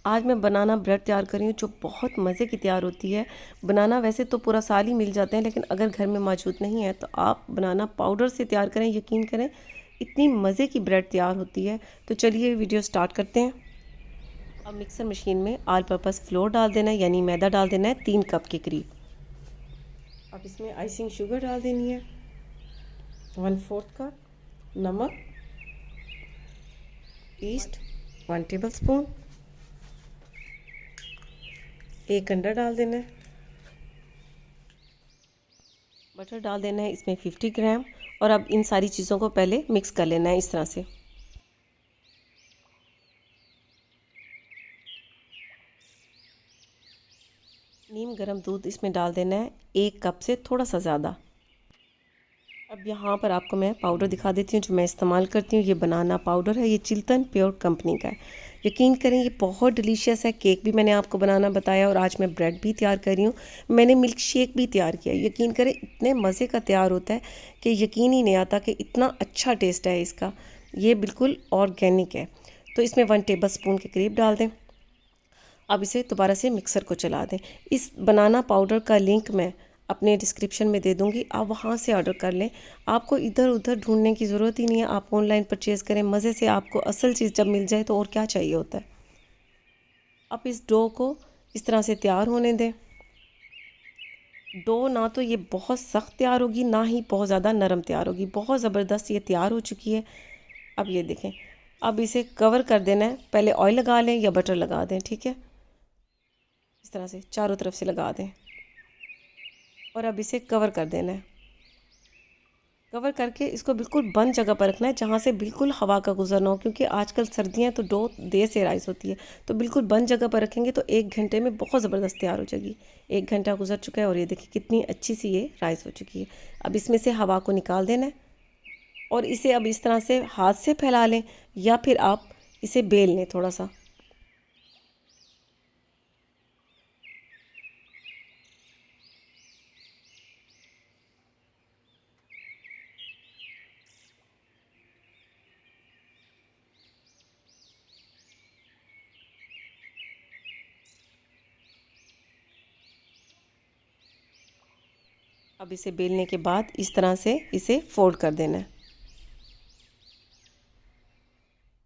आज मैं बनाना ब्रेड तैयार कर रही हूँ जो बहुत मज़े की तैयार होती है। बनाना वैसे तो पूरा साल ही मिल जाते हैं, लेकिन अगर घर में मौजूद नहीं है तो आप बनाना पाउडर से तैयार करें। यकीन करें इतनी मज़े की ब्रेड तैयार होती है। तो चलिए वीडियो स्टार्ट करते हैं। अब मिक्सर मशीन में ऑल पर्पस फ्लोर डाल देना है, यानी मैदा डाल देना है 3 कप के करीब। अब इसमें आइसिंग शुगर डाल देनी है 1/4 कप, नमक, ईस्ट 1 टेबल स्पून, 1 अंडा डाल देना है, बटर डाल देना है इसमें 50 ग्राम। और अब इन सारी चीज़ों को पहले मिक्स कर लेना है इस तरह से। नीम गर्म दूध इसमें डाल देना है 1 कप से थोड़ा सा ज़्यादा। अब यहाँ पर आपको मैं पाउडर दिखा देती हूँ जो मैं इस्तेमाल करती हूँ। ये बनाना पाउडर है, ये चिल्टन प्योर कंपनी का है। यकीन करें ये बहुत डिलीशियस है। केक भी मैंने आपको बनाना बताया और आज मैं ब्रेड भी तैयार कर रही हूँ। मैंने मिल्क शेक भी तैयार किया। यकीन करें इतने मज़े का तैयार होता है कि यकीन ही नहीं आता कि इतना अच्छा टेस्ट है इसका। ये बिल्कुल ऑर्गेनिक है। तो इसमें 1 टेबल स्पून के करीब डाल दें। अब इसे दोबारा से मिक्सर को चला दें। इस बनाना पाउडर का लिंक मैं अपने डिस्क्रिप्शन में दे दूँगी, आप वहाँ से ऑर्डर कर लें। आपको इधर उधर ढूंढने की ज़रूरत ही नहीं है, आप ऑनलाइन परचेज़ करें मज़े से। आपको असल चीज़ जब मिल जाए तो और क्या चाहिए होता है। अब इस डो को इस तरह से तैयार होने दें। डो ना तो ये बहुत सख्त तैयार होगी, ना ही बहुत ज़्यादा नरम तैयार होगी, बहुत ज़बरदस्त ये तैयार हो चुकी है। अब ये देखें, अब इसे कवर कर देना है। पहले ऑयल लगा लें या बटर लगा दें, ठीक है। इस तरह से चारों तरफ से लगा दें और अब इसे कवर कर देना है। कवर करके इसको बिल्कुल बंद जगह पर रखना है जहाँ से बिल्कुल हवा का गुजर ना हो, क्योंकि आजकल सर्दियाँ तो डो देर से राइस होती है। तो बिल्कुल बंद जगह पर रखेंगे तो 1 घंटे में बहुत ज़बरदस्त तैयार हो जाएगी। 1 घंटा गुजर चुका है और ये देखिए कितनी अच्छी सी ये राइस हो चुकी है। अब इसमें से हवा को निकाल देना है और इसे अब इस तरह से हाथ से फैला लें या फिर आप इसे बेल लें थोड़ा सा। अब इसे बेलने के बाद इस तरह से इसे फोल्ड कर देना है,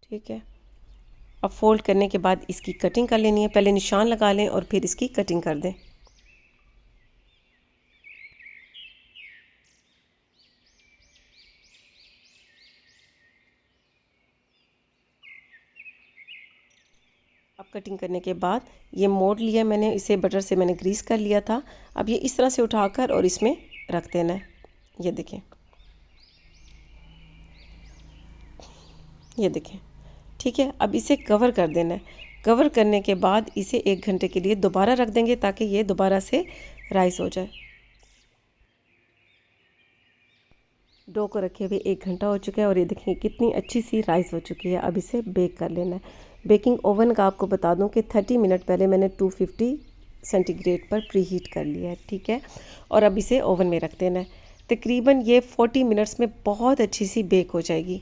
ठीक है। अब फोल्ड करने के बाद इसकी कटिंग कर लेनी है। पहले निशान लगा लें और फिर इसकी कटिंग कर दें। अब कटिंग करने के बाद ये मोड़ लिया मैंने, इसे बटर से मैंने ग्रीस कर लिया था। अब ये इस तरह से उठाकर और इसमें रख देना है। ये देखें, ये देखें, ठीक है। अब इसे कवर कर देना है। कवर करने के बाद इसे 1 घंटे के लिए दोबारा रख देंगे ताकि ये दोबारा से राइस हो जाए। डो को रखे हुए 1 घंटा हो चुका है और ये देखें कितनी अच्छी सी राइस हो चुकी है। अब इसे बेक कर लेना है। बेकिंग ओवन का आपको बता दूं कि 30 मिनट पहले मैंने 250 सेंटीग्रेड पर प्री हीट कर लिया है, ठीक है। और अब इसे ओवन में रख देना है। तकरीबन ये 40 मिनट्स में बहुत अच्छी सी बेक हो जाएगी।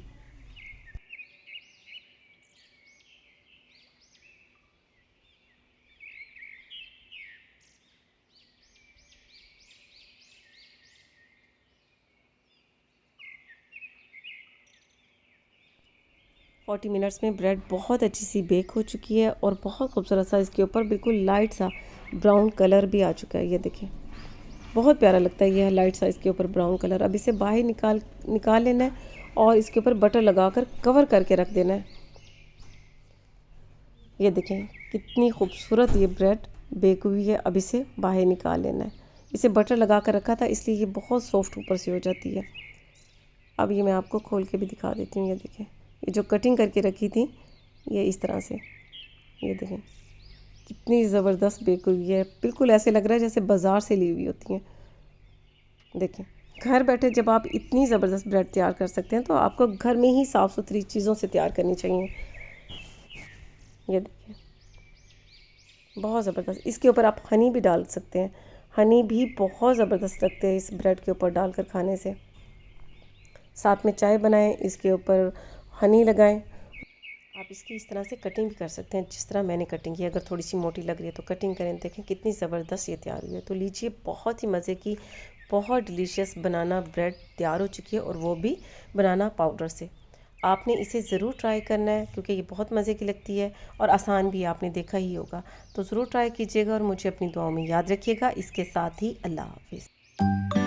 40 मिनट्स में ब्रेड बहुत अच्छी सी बेक हो चुकी है और बहुत खूबसूरत सा इसके ऊपर बिल्कुल लाइट सा ब्राउन कलर भी आ चुका है। ये देखें बहुत प्यारा लगता है ये लाइट सा इसके ऊपर ब्राउन कलर। अब इसे बाहर निकाल लेना है और इसके ऊपर बटर लगाकर कवर करके रख देना है। ये देखें कितनी खूबसूरत ये ब्रेड बेक हुई है। अब इसे बाहर निकाल लेना है। इसे बटर लगा कर रखा था इसलिए ये बहुत सॉफ्ट ऊपर से हो जाती है। अब ये मैं आपको खोल के भी दिखा देती हूँ। ये देखें, ये जो कटिंग करके रखी थी ये इस तरह से, ये देखें कितनी ज़बरदस्त बेक हुई है। बिल्कुल ऐसे लग रहा है जैसे बाज़ार से ली हुई होती हैं। देखें घर बैठे जब आप इतनी ज़बरदस्त ब्रेड तैयार कर सकते हैं तो आपको घर में ही साफ़ सुथरी चीज़ों से तैयार करनी चाहिए। ये देखिए बहुत ज़बरदस्त। इसके ऊपर आप हनी भी डाल सकते हैं। हनी भी बहुत ज़बरदस्त लगते हैं इस ब्रेड के ऊपर डालकर खाने से। साथ में चाय बनाएं, इसके ऊपर हनी लगाएं। आप इसकी इस तरह से कटिंग भी कर सकते हैं, जिस तरह मैंने कटिंग की। अगर थोड़ी सी मोटी लग रही है तो कटिंग करें। देखें कितनी ज़बरदस्त ये तैयार हुई है। तो लीजिए, बहुत ही मज़े की, बहुत डिलीशियस बनाना ब्रेड तैयार हो चुकी है, और वो भी बनाना पाउडर से। आपने इसे ज़रूर ट्राई करना है, क्योंकि ये बहुत मज़े की लगती है और आसान भी, आपने देखा ही होगा। तो ज़रूर ट्राई कीजिएगा और मुझे अपनी दुआओं में याद रखिएगा। इसके साथ ही अल्लाह हाफ़िज़।